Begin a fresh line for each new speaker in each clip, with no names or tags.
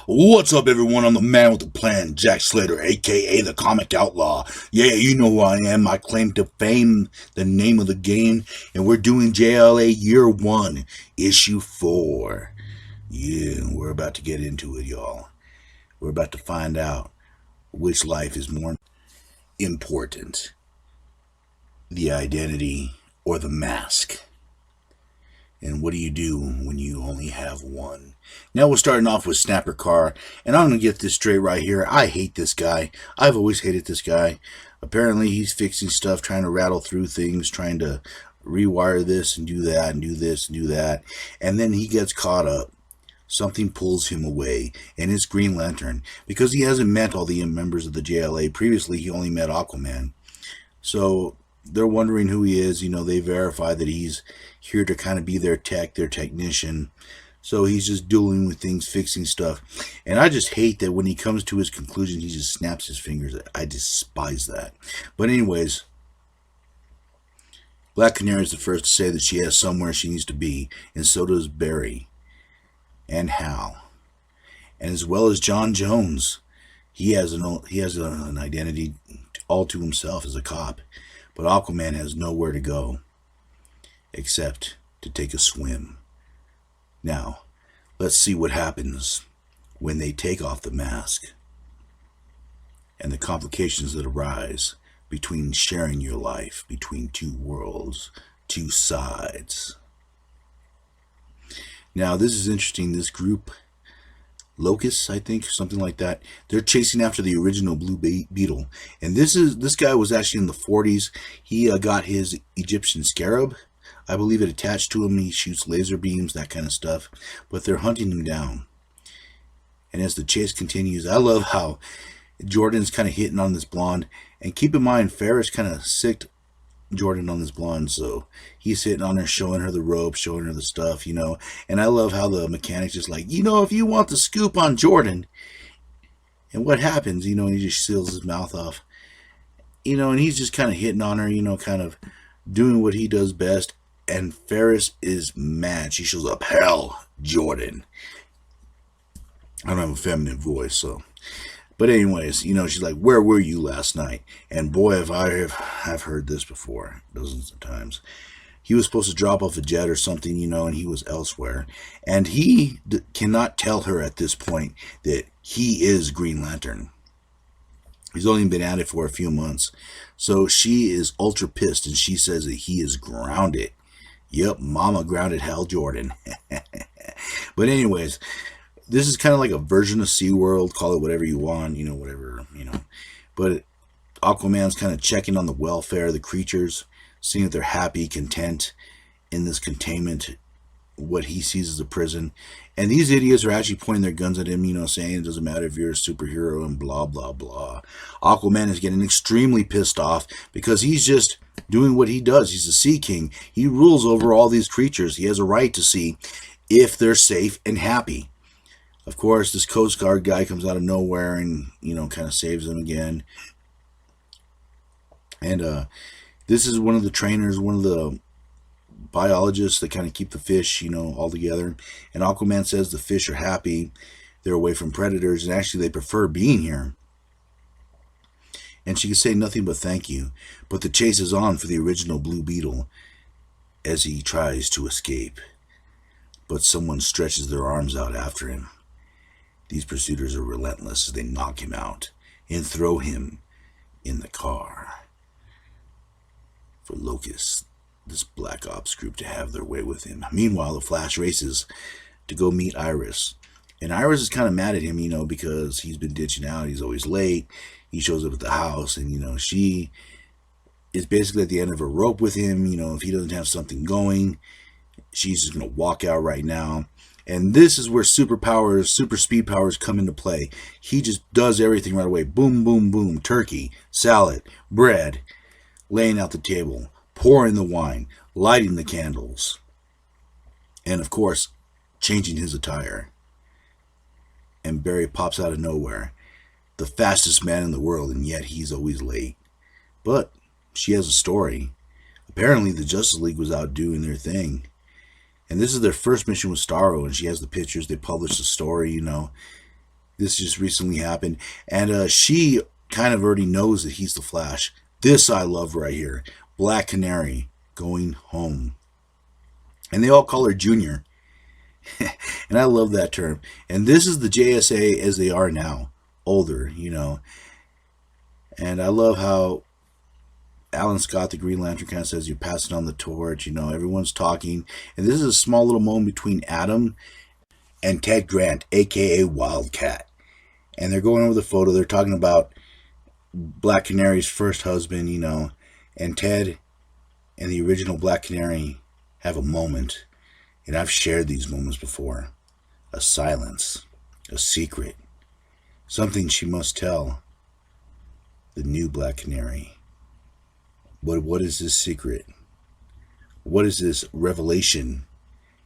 What's up, everyone? I'm the man with the plan, Jack Slater, aka the Comic Outlaw. Yeah, you know who I am. I claim to fame, the name of the game, and we're doing JLA Year One, Issue 4. Yeah, we're about to get into it, y'all. We're about to find out which life is more important, the identity or the mask. And what do you do when you only have one? Now we're starting off with Snapper Carr, and I'm going to get this straight right here. I hate this guy. I've always hated this guy. Apparently he's fixing stuff, trying to rattle through things, trying to rewire this and do that and do this and do that. And then he gets caught up. Something pulls him away, and it's Green Lantern, because he hasn't met all the members of the JLA. Previously, he only met Aquaman. So they're wondering who he is. You know, they verify that he's here to kind of be their technician. So he's just dealing with things, fixing stuff. And I just hate that when he comes to his conclusion, he just snaps his fingers. I despise that. But anyways, Black Canary is the first to say that she has somewhere she needs to be, and so does Barry and Hal. And as well as John Jones. He has an identity all to himself as a cop. But Aquaman has nowhere to go except to take a swim. Now, let's see what happens when they take off the mask and the complications that arise between sharing your life between two worlds, two sides. Now, this is interesting. This group, Locusts, I think, something like that. They're chasing after the original Blue Beetle, and this guy was actually in the 40s. He got his Egyptian scarab, I believe it attached to him. He shoots laser beams, that kind of stuff. But they're hunting him down, and as the chase continues, I love how Jordan's kind of hitting on this blonde. And keep in mind, Ferris kind of sicked Jordan on this blonde, so he's hitting on her, showing her the rope, showing her the stuff, you know. And I love how the mechanic's just like, you know, if you want the scoop on Jordan. And what happens, you know, and he just seals his mouth off, you know, and he's just kind of hitting on her, you know, kind of doing what he does best. And Ferris is mad. She shows up, hell, Jordan. I don't have a feminine voice, so. But anyways, you know, she's like, where were you last night? And boy, if I have heard this before, dozens of times. He was supposed to drop off a jet or something, you know, and he was elsewhere. And he cannot tell her at this point that he is Green Lantern. He's only been at it for a few months. So she is ultra pissed, and she says that he is grounded. Yep, mama grounded Hal Jordan. But anyways, this is kind of like a version of SeaWorld. Call it whatever you want, you know, whatever, you know. But Aquaman's kind of checking on the welfare of the creatures, seeing if they're happy, content in this containment, what he sees as a prison. And these idiots are actually pointing their guns at him, you know, saying it doesn't matter if you're a superhero and blah, blah, blah. Aquaman is getting extremely pissed off because he's just doing what he does. He's a Sea King. He rules over all these creatures. He has a right to see if they're safe and happy. Of course, this Coast Guard guy comes out of nowhere and, you know, kind of saves them again. And this is one of the trainers, one of the biologists that kind of keep the fish, you know, all together. And Aquaman says the fish are happy. They're away from predators, and actually they prefer being here. And she can say nothing but thank you. But the chase is on for the original Blue Beetle as he tries to escape. But someone stretches their arms out after him. These pursuers are relentless as they knock him out and throw him in the car. For Locust, this Black Ops group, to have their way with him. Meanwhile, the Flash races to go meet Iris. And Iris is kind of mad at him, you know, because he's been ditching out. He's always late. He shows up at the house, and, you know, she is basically at the end of her rope with him. You know, if he doesn't have something going, she's just going to walk out right now. And this is where superpowers, super speed powers come into play. He just does everything right away. Boom, boom, boom. Turkey, salad, bread, laying out the table, pouring the wine, lighting the candles, and of course, changing his attire. And Barry pops out of nowhere. The fastest man in the world, and yet he's always late. But she has a story. Apparently, the Justice League was out doing their thing. And this is their first mission with Starro, and she has the pictures. They published the story, you know. This just recently happened, and she kind of already knows that he's the Flash. This I love right here. Black Canary going home. And they all call her Junior. And I love that term. And this is the JSA as they are now. Older, you know. And I love how Alan Scott, the Green Lantern, kind of says you're passing on the torch. You know, everyone's talking. And this is a small little moment between Adam and Ted Grant, a.k.a. Wildcat. And they're going over the photo. They're talking about Black Canary's first husband, you know. And Ted and the original Black Canary have a moment. And I've shared these moments before. A silence. A secret. Something she must tell the new Black Canary. But what is this secret? What is this revelation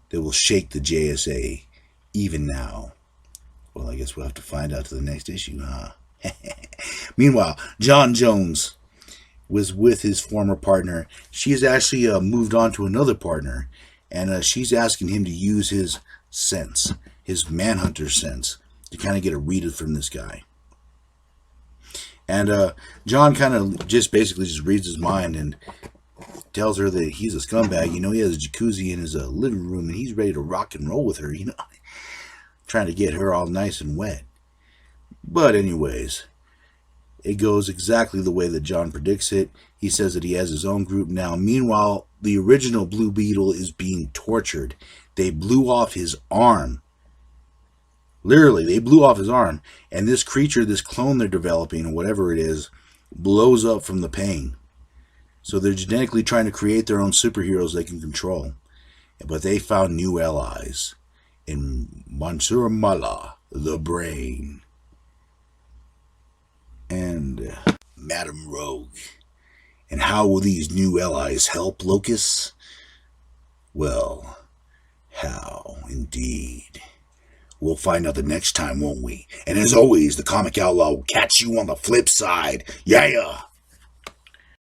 that will shake the JSA even now? Well, I guess we'll have to find out to the next issue, huh? Meanwhile, John Jones was with his former partner. She has actually moved on to another partner, and she's asking him to use his sense, his manhunter sense, to kind of get a read from this guy. And John kind of just basically just reads his mind and tells her that he's a scumbag. You know, he has a jacuzzi in his living room, and he's ready to rock and roll with her, you know, trying to get her all nice and wet. But anyways, it goes exactly the way that John predicts it. He says that he has his own group now. Meanwhile, the original Blue Beetle is being tortured. They blew off his arm. Literally, they blew off his arm. And this creature, this clone they're developing, or whatever it is, blows up from the pain. So they're genetically trying to create their own superheroes they can control. But they found new allies in Mansour Mallah, the Brain, and Madame Rogue. And how will these new allies help, Locus? Well, how indeed. We'll find out the next time, won't we? And as always, the Comic Outlaw will catch you on the flip side. Yeah!